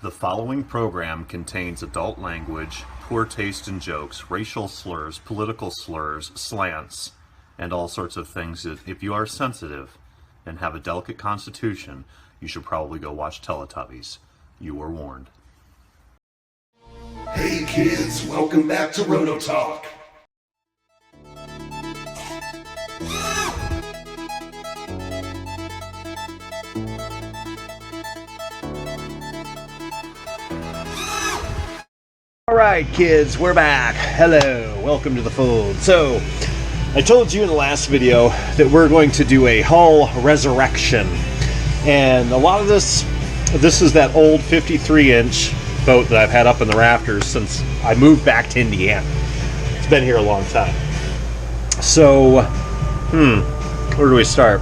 The following program contains adult language, poor taste in jokes, racial slurs, political slurs, slants, and all sorts of things that if you are sensitive and have a delicate constitution, you should probably go watch Teletubbies. You were warned. Hey kids, welcome back to Roto Talk. Alright kids, we're back. Hello, welcome to the fold. So, I told you in the last video that we're going to do a hull resurrection. And a lot of this is that old 53-inch boat that I've had up in the rafters since I moved back to Indiana. It's been here a long time. So, where do we start?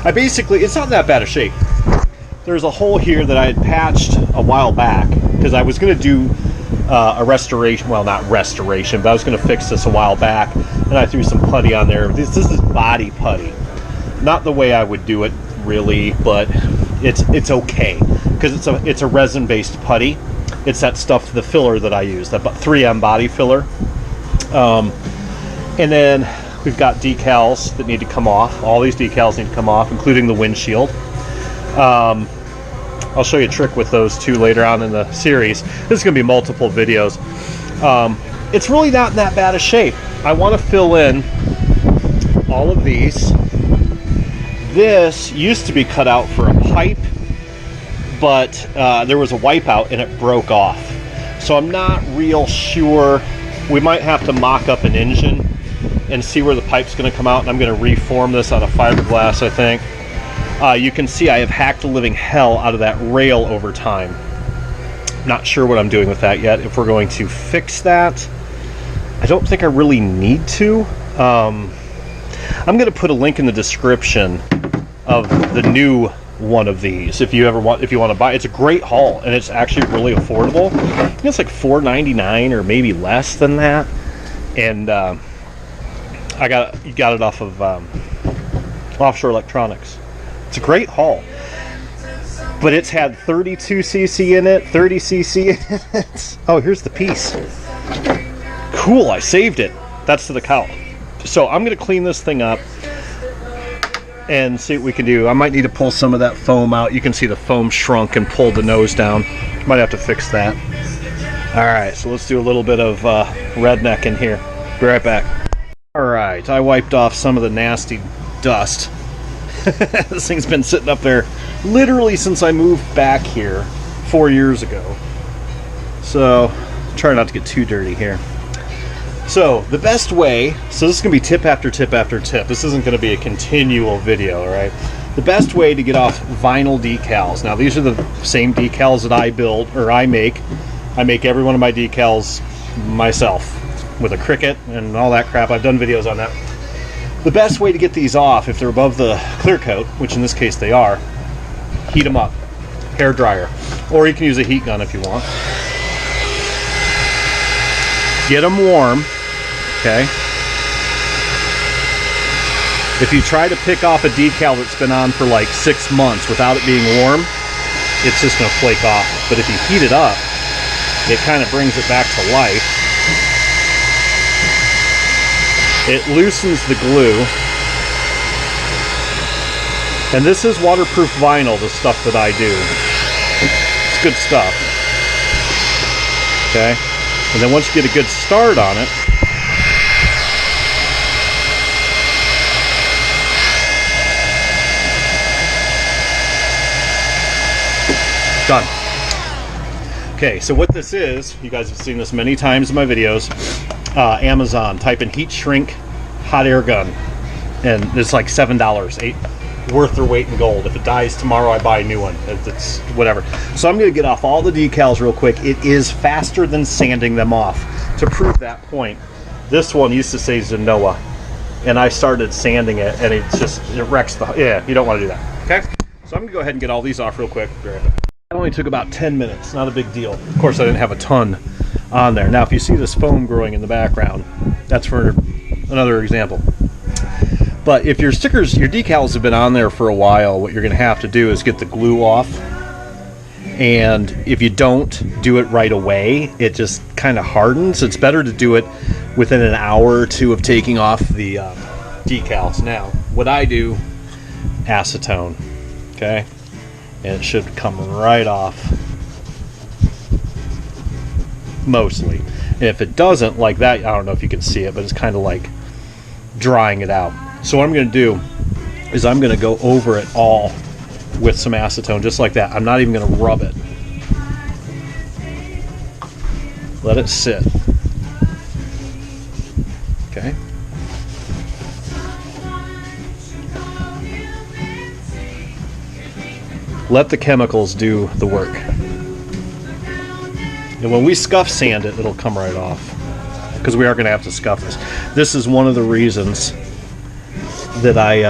It's not in that bad a shape. There's a hole here that I had patched a while back because I was going to do a restoration, well, not restoration, but I was going to fix this a while back, and I threw some putty on there. This is body putty. Not the way I would do it, really, but it's okay, because it's a resin-based putty. It's that stuff, the filler that I use, that 3M body filler. And then we've got decals that need to come off. All these decals need to come off, including the windshield. I'll show you a trick with those two later on in the series. This is going to be multiple videos. It's really not in that bad a shape. I want to fill in all of these. This used to be cut out for a pipe, but there was a wipeout and it broke off. So I'm not real sure. We might have to mock up an engine and see where the pipe's going to come out, and I'm going to reform this out of fiberglass, I think. You can see I have hacked the living hell out of that rail over time. Not sure what I'm doing with that yet. If we're going to fix that, I don't think I really need to. I'm going to put a link in the description of the new one of these if you want to buy. It's a great haul, and it's actually really affordable. I think it's like $4.99 or maybe less than that. And you got it off of Offshore Electronics. It's a great haul, but it's had 32cc in it, 30cc in it. Oh, here's the piece. Cool, I saved it. That's to the cowl. So I'm going to clean this thing up and see what we can do. I might need to pull some of that foam out. You can see the foam shrunk and pulled the nose down. Might have to fix that. All right, so let's do a little bit of redneck in here. Be right back. All right, I wiped off some of the nasty dust. This thing's been sitting up there literally since I moved back here 4 years ago. So, try not to get too dirty here. So, the best way, so this is going to be tip after tip after tip. This isn't going to be a continual video, alright? The best way to get off vinyl decals. Now, these are the same decals that I build, or I make. I make every one of my decals myself with a Cricut and all that crap. I've done videos on that. The best way to get these off, if they're above the clear coat, which in this case they are, heat them up. Hair dryer. Or you can use a heat gun if you want. Get them warm. Okay. If you try to pick off a decal that's been on for like 6 months without it being warm, it's just going to flake off. But if you heat it up, it kind of brings it back to life. It loosens the glue. And this is waterproof vinyl, the stuff that I do. It's good stuff. Okay? And then once you get a good start on it, done. Okay, so what this is, you guys have seen this many times in my videos. Amazon, type in heat shrink hot air gun, and it's like $7, worth their weight in gold. If it dies tomorrow, I buy a new one. It's whatever. So I'm going to get off all the decals real quick. It is faster than sanding them off. To prove that point, this one used to say Zenoa, and I started sanding it, and it wrecks the, yeah, you don't want to do that. Okay, so I'm going to go ahead and get all these off real quick. It only took about 10 minutes, not a big deal. Of course, I didn't have a ton on there. Now, if you see this foam growing in the background, that's for another example. But if your stickers, your decals have been on there for a while, what you're going to have to do is get the glue off And if you don't do it right away, it just kind of hardens. It's better to do it within an hour or two of taking off the decals. Now, what I do, acetone, okay? And it should come right off, mostly. And if it doesn't, like that, I don't know if you can see it, but it's kind of like drying it out. So what I'm going to do is I'm going to go over it all with some acetone, just like that. I'm not even going to rub it. Let it sit. Okay. Let the chemicals do the work. And when we scuff sand it, it'll come right off. Because we are going to have to scuff this. This is one of the reasons that I,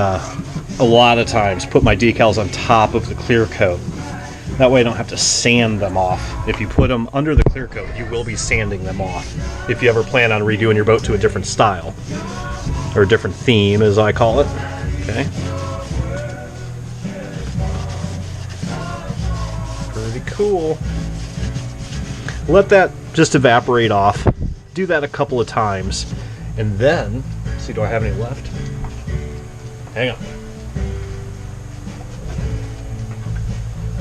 a lot of times, put my decals on top of the clear coat. That way I don't have to sand them off. If you put them under the clear coat, you will be sanding them off. If you ever plan on redoing your boat to a different style. Or a different theme, as I call it. Okay. Pretty cool. Let that just evaporate off. Do that a couple of times. And then, let's see, do I have any left? Hang on.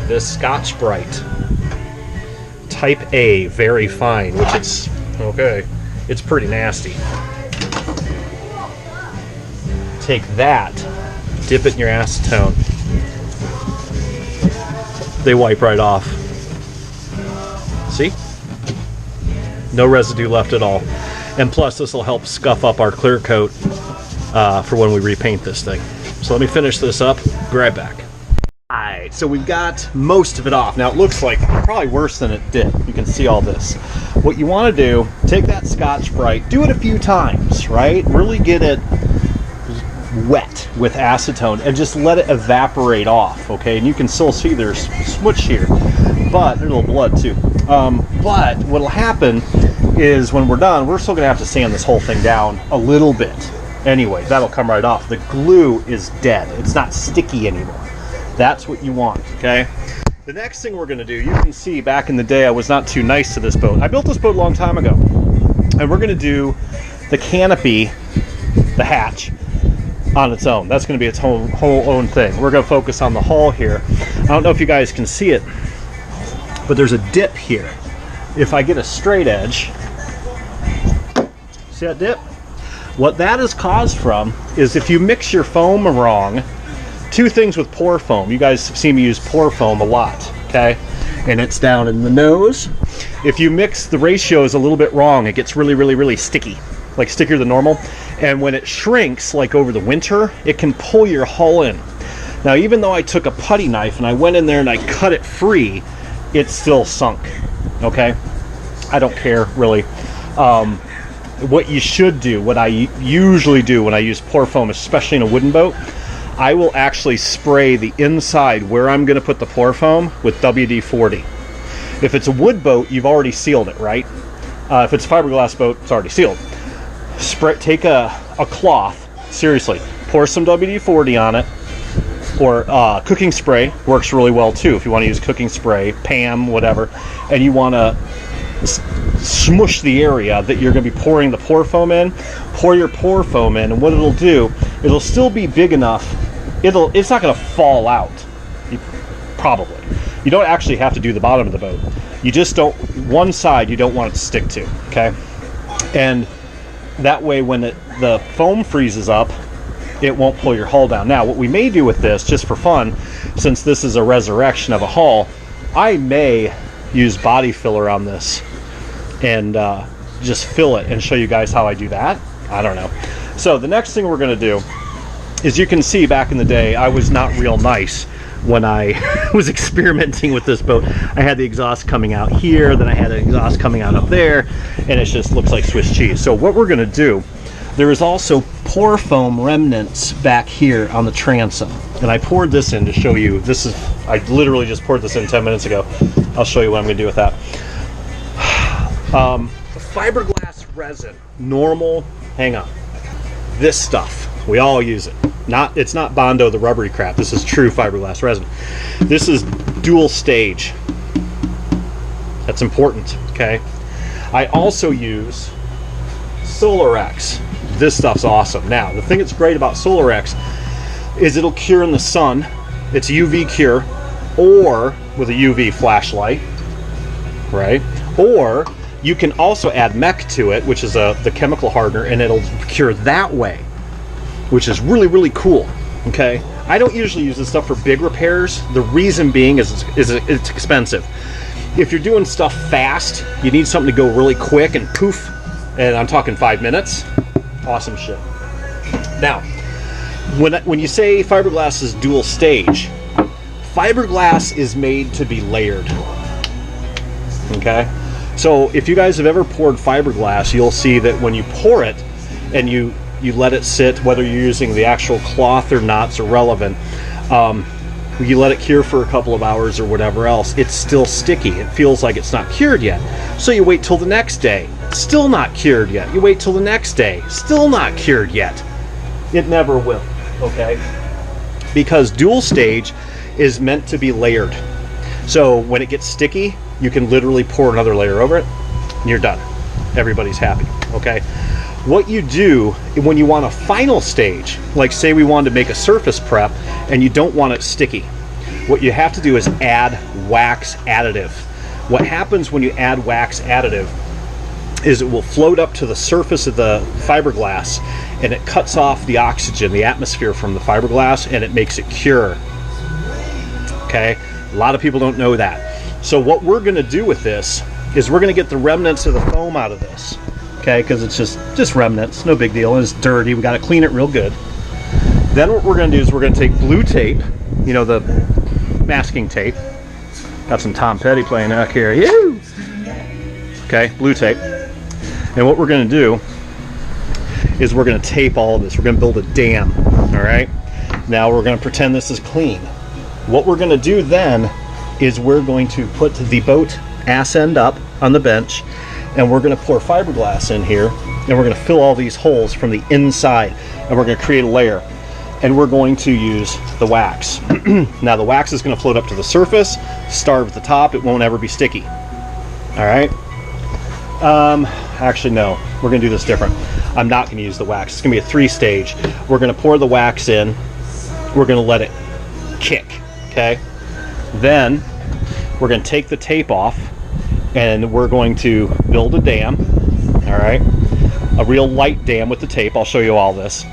This Scotch-Brite Type A, very fine, which it's, okay, it's pretty nasty. Take that, dip it in your acetone. They wipe right off. See? No residue left at all. And plus, this will help scuff up our clear coat for when we repaint this thing. So let me finish this up, be right back. Alright, so we've got most of it off. Now it looks like probably worse than it did. You can see all this. What you want to do, take that Scotch-Brite, do it a few times, right? Really get it wet with acetone and just let it evaporate off, okay? And you can still see there's smudge here, but there's a little blood too. But what'll happen is when we're done, we're still gonna have to sand this whole thing down a little bit. Anyway, that'll come right off. The glue is dead. It's not sticky anymore. That's what you want, okay? The next thing we're gonna do, you can see back in the day I was not too nice to this boat. I built this boat a long time ago. And we're gonna do the canopy, the hatch, on its own. That's gonna be its whole own thing. We're gonna focus on the hull here. I don't know if you guys can see it, but there's a dip here. If I get a straight edge, see that dip? What that is caused from is if you mix your foam wrong, two things with pour foam. You guys see me use pour foam a lot, okay? And it's down in the nose. If you mix the ratios a little bit wrong, it gets really, really, really sticky, like stickier than normal. And when it shrinks, like over the winter, it can pull your hull in. Now, even though I took a putty knife and I went in there and I cut it free, it's still sunk, okay? I don't care, really. What you should do, what I usually do when I use pour foam, especially in a wooden boat, I will actually spray the inside where I'm going to put the pour foam with WD-40. If it's a wood boat, you've already sealed it, right? If it's a fiberglass boat, it's already sealed. Take a cloth, seriously, pour some WD-40 on it, or cooking spray works really well too if you want to use cooking spray, Pam, whatever, and you want to smush the area that you're going to be pouring the pour foam in. Pour your pour foam in, and what it'll do, it'll still be big enough. It's not going to fall out. Probably. You don't actually have to do the bottom of the boat. You just don't. One side you don't want it to stick to. Okay, and that way when the foam freezes up, it won't pull your hull down. Now, what we may do with this, just for fun, since this is a resurrection of a hull, I may use body filler on this and just fill it and show you guys how I do that. I don't know. So the next thing we're going to do is, you can see back in the day I was not real nice when I was experimenting with this boat. I had the exhaust coming out here, then I had the exhaust coming out up there, and it just looks like Swiss cheese. So what we're going to do, there is also pour foam remnants back here on the transom, and I poured this in to show you. I literally just poured this in 10 minutes ago. I'll show you what I'm going to do with that. The fiberglass resin, normal, hang on, this stuff, we all use it. It's not Bondo, the rubbery crap. This is true fiberglass resin. This is dual stage. That's important, okay? I also use Solarex. This stuff's awesome. Now, the thing that's great about Solarex is it'll cure in the sun. It's UV cure, or with a UV flashlight, right? Or you can also add MEC to it, which is the chemical hardener, and it'll cure that way, which is really, really cool, okay? I don't usually use this stuff for big repairs. The reason being is it's expensive. If you're doing stuff fast, you need something to go really quick and poof, and I'm talking 5 minutes. Awesome shit. Now, when you say fiberglass is dual stage, fiberglass is made to be layered. Okay? So if you guys have ever poured fiberglass, you'll see that when you pour it and you let it sit, whether you're using the actual cloth or not, it's irrelevant. You let it cure for a couple of hours or whatever else, it's still sticky. It feels like it's not cured yet. So you wait till the next day. Still not cured yet. You wait till the next day. Still not cured yet. It never will, okay? Because dual stage is meant to be layered. So when it gets sticky, you can literally pour another layer over it, and you're done. Everybody's happy, okay? What you do when you want a final stage, like say we wanted to make a surface prep and you don't want it sticky, what you have to do is add wax additive. What happens when you add wax additive is it will float up to the surface of the fiberglass and it cuts off the oxygen, the atmosphere from the fiberglass, and it makes it cure. Okay? A lot of people don't know that. So what we're going to do with this is we're going to get the remnants of the foam out of this. Okay, because it's just remnants, no big deal. It's dirty, we got to clean it real good. Then what we're going to do is we're going to take blue tape, you know, the masking tape. Got some Tom Petty playing out here. Yoo! Okay, blue tape. And what we're going to do is we're going to tape all of this. We're going to build a dam, all right? Now we're going to pretend this is clean. What we're going to do then is we're going to put the boat ass end up on the bench, and we're going to pour fiberglass in here, and we're going to fill all these holes from the inside, and we're going to create a layer, and we're going to use the wax. Now the wax is going to float up to the surface, starve at the top, it won't ever be sticky. All right? Actually no, we're going to do this different. I'm not going to use the wax. It's going to be a 3-stage. We're going to pour the wax in, we're going to let it kick, okay? Then we're going to take the tape off, and we're going to build a dam, all right? A real light dam with the tape. I'll show you all this.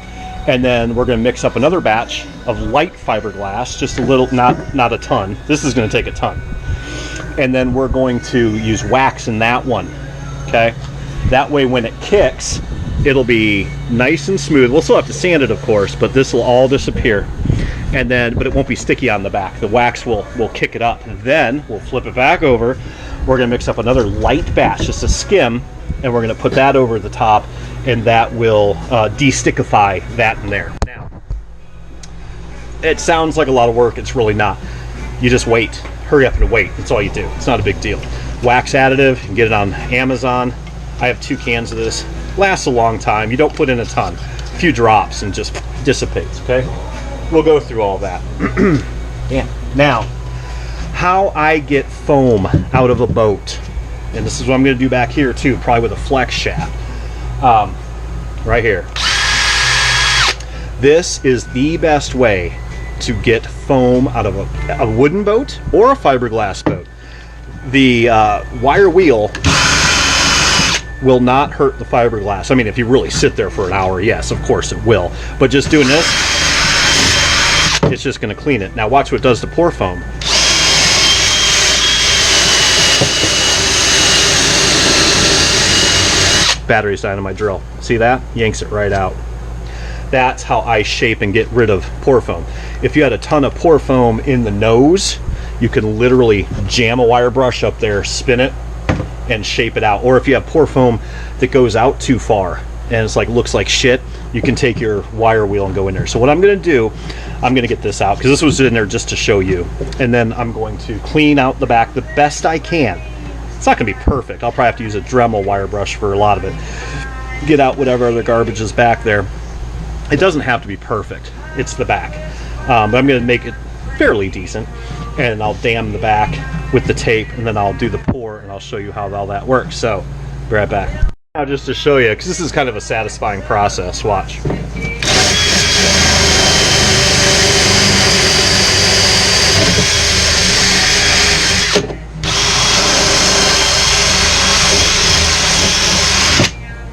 And then we're going to mix up another batch of light fiberglass, just a little, not a ton. This is going to take a ton. And then we're going to use wax in that one, okay? That way when it kicks, it'll be nice and smooth. We'll still have to sand it, of course, but this will all disappear. And then, but it won't be sticky on the back. The wax will kick it up. And then we'll flip it back over. We're going to mix up another light batch, just a skim, and we're going to put that over the top, and that will de-stickify that in there. Now, it sounds like a lot of work. It's really not. You just wait. Hurry up and wait. That's all you do. It's not a big deal. Wax additive, you can get it on Amazon. I have 2 cans of this. Lasts a long time. You don't put in a ton. A few drops and just dissipates, okay? We'll go through all that. Yeah. Now, how I get foam out of a boat, and this is what I'm going to do back here too, probably with a flex shaft, right here. This is the best way to get foam out of a wooden boat or a fiberglass boat. The wire wheel will not hurt the fiberglass. I mean, if you really sit there for an hour, yes, of course it will, but just doing this, it's just going to clean it. Now watch what it does to pour foam. Battery's dying on my drill. See that? Yanks it right out. That's how I shape and get rid of pour foam. If you had a ton of pour foam in the nose, you can literally jam a wire brush up there, spin it, and shape it out. Or if you have pour foam that goes out too far and it's like looks like shit, you can take your wire wheel and go in there. So what I'm going to do, I'm going to get this out because this was in there just to show you, and then I'm going to clean out the back the best I can. It's not going to be perfect. I'll probably have to use a Dremel wire brush for a lot of it. Get out whatever other garbage is back there. It doesn't have to be perfect. It's the back. But I'm going to make it fairly decent, and I'll dam the back with the tape, and then I'll do the pour, and I'll show you how all that works. So, be right back. Now just to show you, because this is kind of a satisfying process, watch.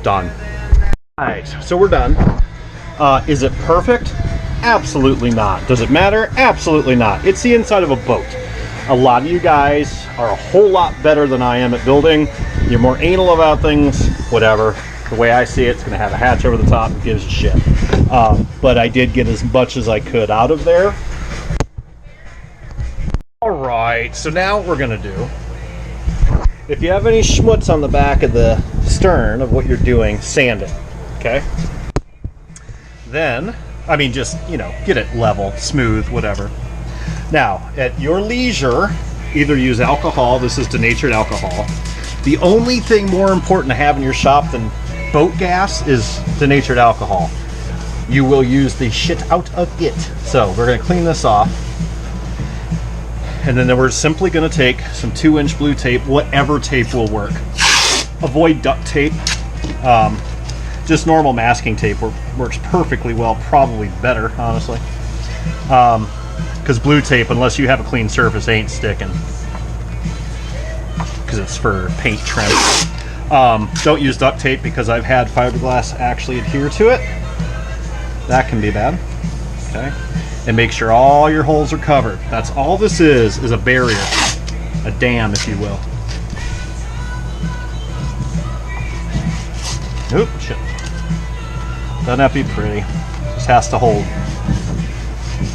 Done. Alright, so we're done. Is it perfect? Absolutely not. Does it matter? Absolutely not. It's the inside of a boat. A lot of you guys are a whole lot better than I am at building. You're more anal about things, whatever. The way I see it, it's going to have a hatch over the top. Who gives a shit? But I did get as much as I could out of there. Alright, so now what we're going to do, if you have any schmutz on the back of the stern of what you're doing, sand it, okay? Then, I mean, just, you know, get it level, smooth, whatever. Now, at your leisure, either use alcohol. This is denatured alcohol. The only thing more important to have in your shop than boat gas is denatured alcohol. You will use the shit out of it. So we're going to clean this off. And then we're simply going to take some 2-inch blue tape, whatever tape will work. Avoid duct tape. Just normal masking tape works perfectly well, probably better, honestly. Because blue tape, unless you have a clean surface, ain't sticking. Because it's for paint trim. Don't use duct tape because I've had fiberglass actually adhere to it. That can be bad. Okay. And make sure all your holes are covered. That's all this is a barrier. A dam, if you will. Oop, shit. Doesn't have to be pretty. Just has to hold.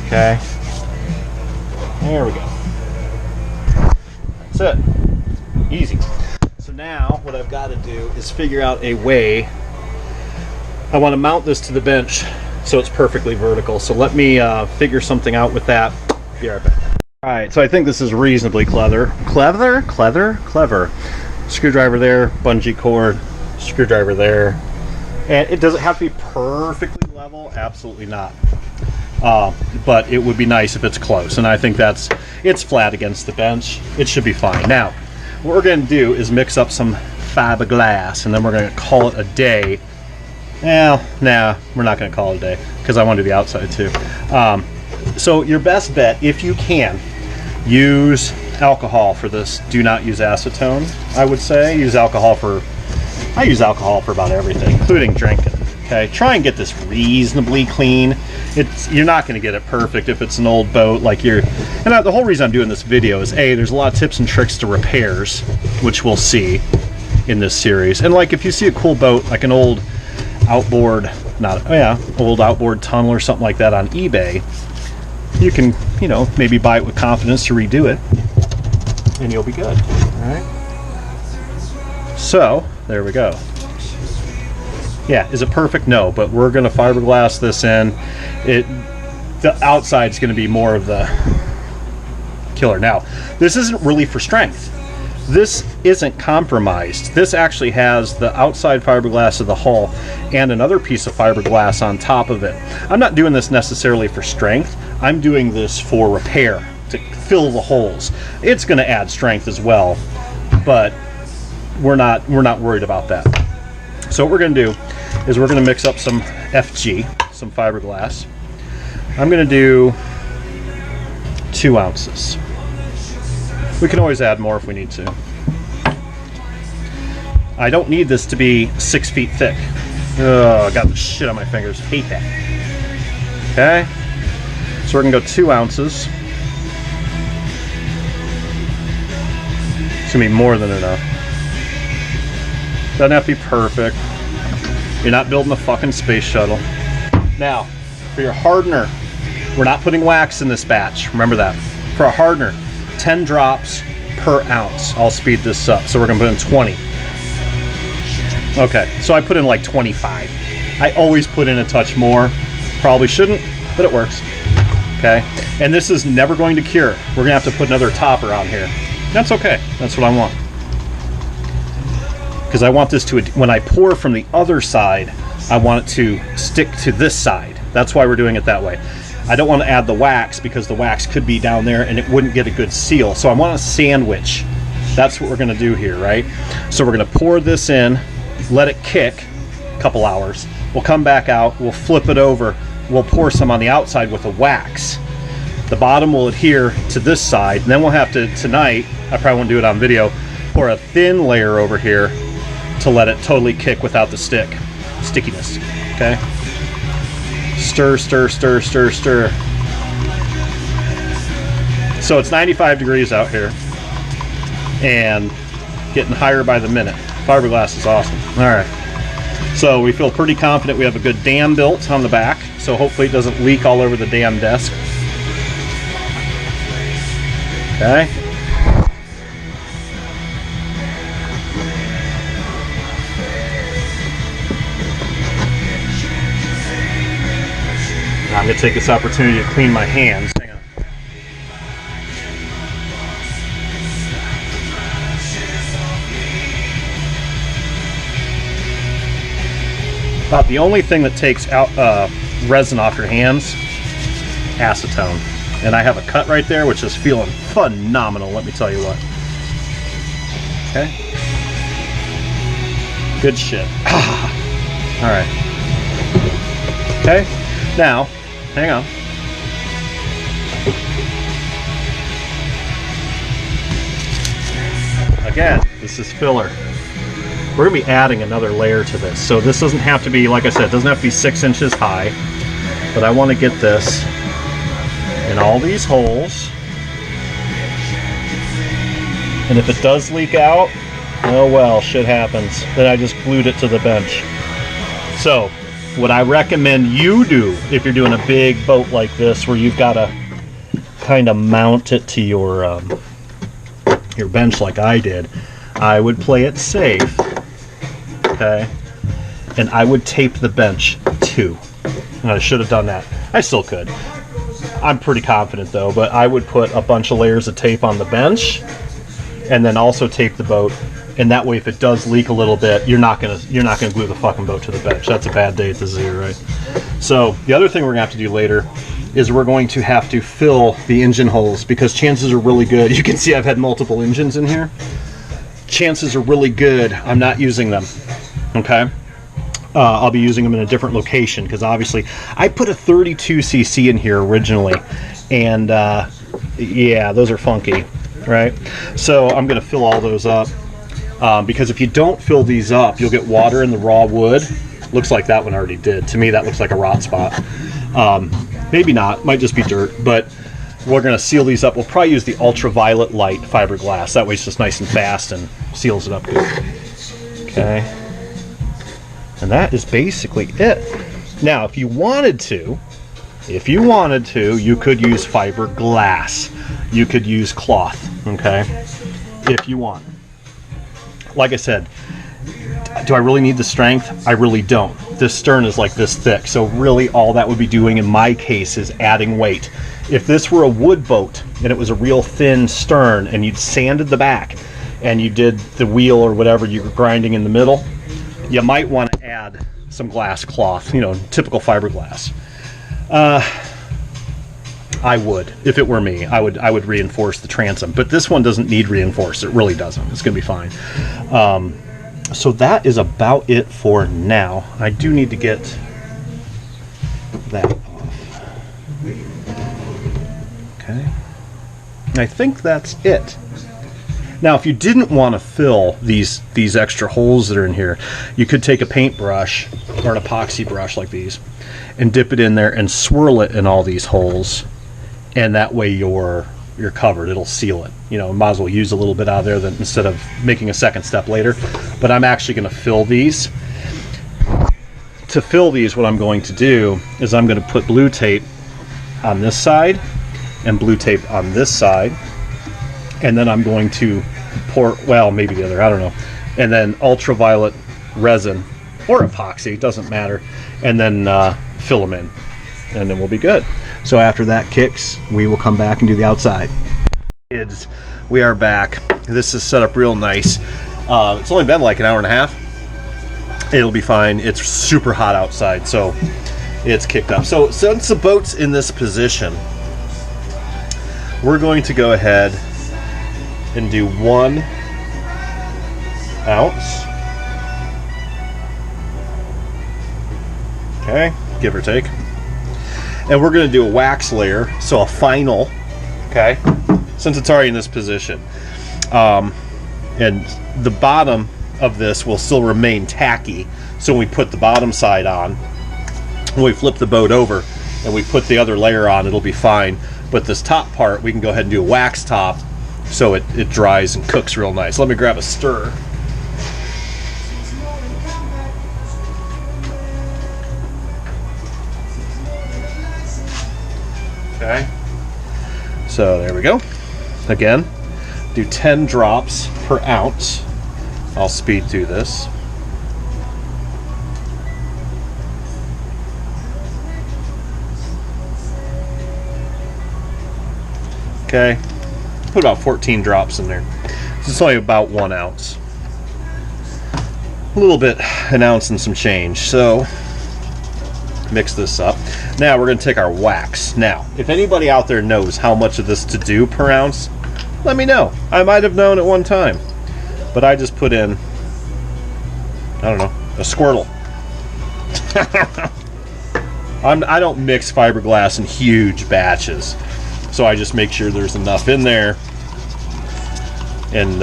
Okay. There we go. That's it. Easy. So now what I've got to do is figure out a way. I want to mount this to the bench so it's perfectly vertical. So let me figure something out with that. Be right back. Alright, so I think this is reasonably clever. Clever. Screwdriver there, bungee cord, screwdriver there. And it doesn't have to be perfectly level, absolutely not. But it would be nice if it's close, and I think it's flat against the bench. It should be fine. Now, what we're going to do is mix up some fiberglass, and then we're going to call it a day. Well, nah, we're not going to call it a day, because I want to do the outside too. So your best bet, if you can, use alcohol for this. Do not use acetone, I would say. I use alcohol for about everything, including drinking. Okay, try and get this reasonably clean. You're not going to get it perfect if it's an old boat like you're. And the whole reason I'm doing this video is there's a lot of tips and tricks to repairs, which we'll see in this series. And like if you see a cool boat, like an old outboard, old outboard tunnel or something like that on eBay, you can, maybe buy it with confidence to redo it, and you'll be good. All right. So there we go. Yeah, is it perfect? No, but we're going to fiberglass this in. The outside's going to be more of the killer. Now, this isn't really for strength. This isn't compromised. This actually has the outside fiberglass of the hull and another piece of fiberglass on top of it. I'm not doing this necessarily for strength. I'm doing this for repair, to fill the holes. It's going to add strength as well, but we're not worried about that. So what we're going to do is we're going to mix up some FG, some fiberglass. I'm going to do 2 ounces. We can always add more if we need to. I don't need this to be 6 feet thick. Oh, I got the shit on my fingers. Hate that. Okay. So we're going to go 2 ounces. It's going to be more than enough. Doesn't have to be perfect. You're not building a fucking space shuttle. Now, for your hardener, we're not putting wax in this batch. Remember that. For a hardener, 10 drops per ounce. I'll speed this up. So we're going to put in 20. Okay, so I put in like 25. I always put in a touch more. Probably shouldn't, but it works. Okay, and this is never going to cure. We're going to have to put another topper on here. That's okay. That's what I want. Because I want this to, when I pour from the other side, I want it to stick to this side. That's why we're doing it that way. I don't want to add the wax because the wax could be down there and it wouldn't get a good seal. So I want to sandwich That's what we're going to do here, right? So we're going to pour this in, let it kick a couple hours. We'll come back out, we'll flip it over, we'll pour some on the outside with a wax. The bottom will adhere to this side, and then we'll have to, tonight, I probably won't do it on video, pour a thin layer over here to let it totally kick without the stickiness, okay? Stir, stir, stir, stir, stir. So it's 95 degrees out here and getting higher by the minute. Fiberglass is awesome. All right. So we feel pretty confident we have a good dam built on the back, so hopefully it doesn't leak all over the damn desk. Okay. Now I'm going to take this opportunity to clean my hands. Hang on. About the only thing that takes out resin off your hands, acetone. And I have a cut right there, which is feeling phenomenal, let me tell you what. Okay. Good shit. All right. Okay. Now, hang on. Again, this is filler. We're going to be adding another layer to this. So this doesn't have to be, like I said, it doesn't have to be 6 inches high. But I want to get this in all these holes. And if it does leak out, oh well, shit happens. Then I just glued it to the bench. So, what I recommend you do if you're doing a big boat like this where you've got to kind of mount it to your bench like I did, I would play it safe. Okay, and I would tape the bench too. And I should have done that. I still could. I'm pretty confident though, but I would put a bunch of layers of tape on the bench and then also tape the boat, and that way if it does leak a little bit, you're not gonna glue the fucking boat to the bench. That's a bad day at the zoo, right? So the other thing we're gonna have to do later is we're going to have to fill the engine holes, because chances are really good. You can see I've had multiple engines in here. Chances are really good I'm not using them. Okay, I'll be using them in a different location, because obviously I put a 32cc in here originally, and yeah, those are funky, right? So I'm going to fill all those up, because if you don't fill these up, you'll get water in the raw wood. Looks like that one already did. To me, that looks like a rot spot. Maybe not, might just be dirt, but we're going to seal these up. We'll probably use the ultraviolet light fiberglass. That way it's just nice and fast and seals it up good. Okay. And that is basically it. Now, if you wanted to, you could use fiberglass. You could use cloth, okay? If you want. Like I said, do I really need the strength? I really don't. This stern is like this thick, so really all that would be doing in my case is adding weight. If this were a wood boat and it was a real thin stern and you'd sanded the back and you did the wheel or whatever you were grinding in the middle, you might want to add some glass cloth, you know, typical fiberglass. I would, if it were me, I would reinforce the transom, but this one doesn't need reinforced. It really doesn't. It's going to be fine. So that is about it for now. I do need to get that off. Okay. I think that's it. Now, if you didn't want to fill these extra holes that are in here, you could take a paintbrush or an epoxy brush like these and dip it in there and swirl it in all these holes, and that way you're covered. It'll seal it. You know, might as well use a little bit out of there than instead of making a second step later. But I'm actually going to fill these. To fill these, what I'm going to do is I'm going to put blue tape on this side and blue tape on this side. And then I'm going to pour, well, maybe the other, I don't know. And then ultraviolet resin or epoxy, doesn't matter. And then fill them in. And then we'll be good. So after that kicks, we will come back and do the outside. Kids, we are back. This is set up real nice. It's only been like an hour and a half. It'll be fine. It's super hot outside, so it's kicked up. So since the boat's in this position, we're going to go ahead and do one ounce. Okay, give or take. And we're going to do a wax layer, so a final, okay, since it's already in this position. And the bottom of this will still remain tacky, so when we put the bottom side on, when we flip the boat over and we put the other layer on, it'll be fine. But this top part, we can go ahead and do a wax top so it dries and cooks real nice. Let me grab a stir. Okay, so there we go. Again, do 10 drops per ounce. I'll speed through this. Okay, put about 14 drops in there. So it's only about 1 ounce. A little bit, an ounce and some change. So mix this up. Now we're going to take our wax. Now, if anybody out there knows how much of this to do per ounce, let me know. I might have known at one time, but I just put in, I don't know, a squirtle. I don't mix fiberglass in huge batches, so I just make sure there's enough in there and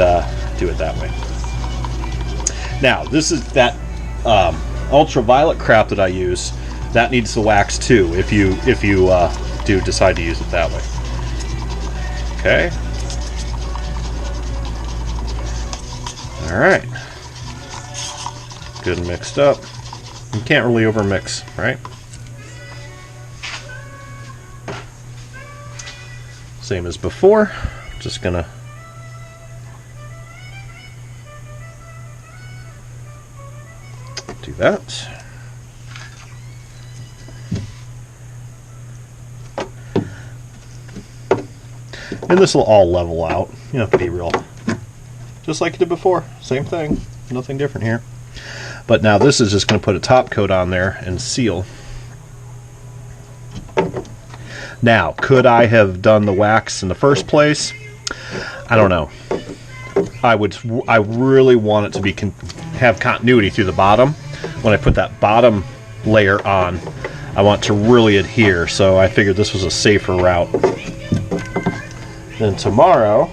do it that way. Now, this is that ultraviolet crap that I use. That needs the wax too, if you do decide to use it that way. Okay. All right. Good and mixed up. You can't really overmix, right? Same as before. Just gonna do that. And this will all level out. You don't have to be real. Just like you did before. Same thing. Nothing different here. But now this is just going to put a top coat on there and seal. Now, could I have done the wax in the first place? I don't know. I really want it to be have continuity through the bottom. When I put that bottom layer on, I want to really adhere. So I figured this was a safer route. Then tomorrow,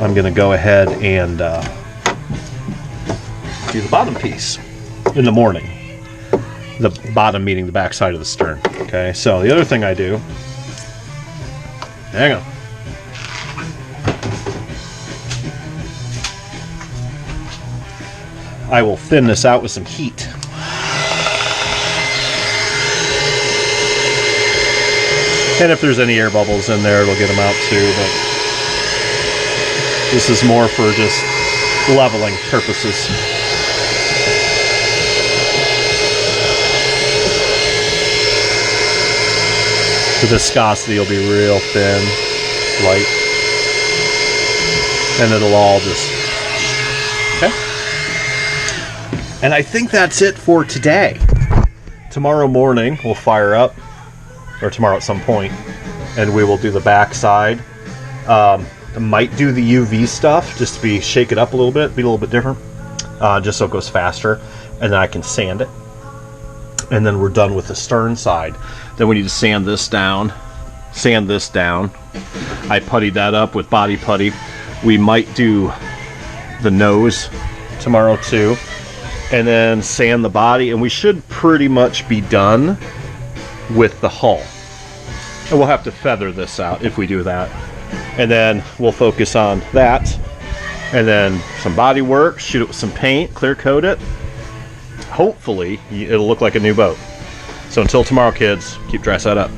I'm going to go ahead and do the bottom piece in the morning. The bottom meaning the back side of the stern. Okay, so the other thing I do, hang on. I will thin this out with some heat. And if there's any air bubbles in there, it'll get them out too, but this is more for just leveling purposes. The viscosity will be real thin, light, and it'll all just, okay. And I think that's it for today. Tomorrow morning we'll fire up, or tomorrow at some point, and we will do the back side. Might do the UV stuff just to shake it up a little bit, be a little bit different, just so it goes faster, and then I can sand it. And then we're done with the stern side. Then we need to sand this down. I puttied that up with body putty. We might do the nose tomorrow too, and then sand the body, and we should pretty much be done with the hull. And we'll have to feather this out if we do that. And then we'll focus on that, and then some body work, shoot it with some paint, clear coat it. Hopefully it'll look like a new boat. So until tomorrow, kids, keep dry side up.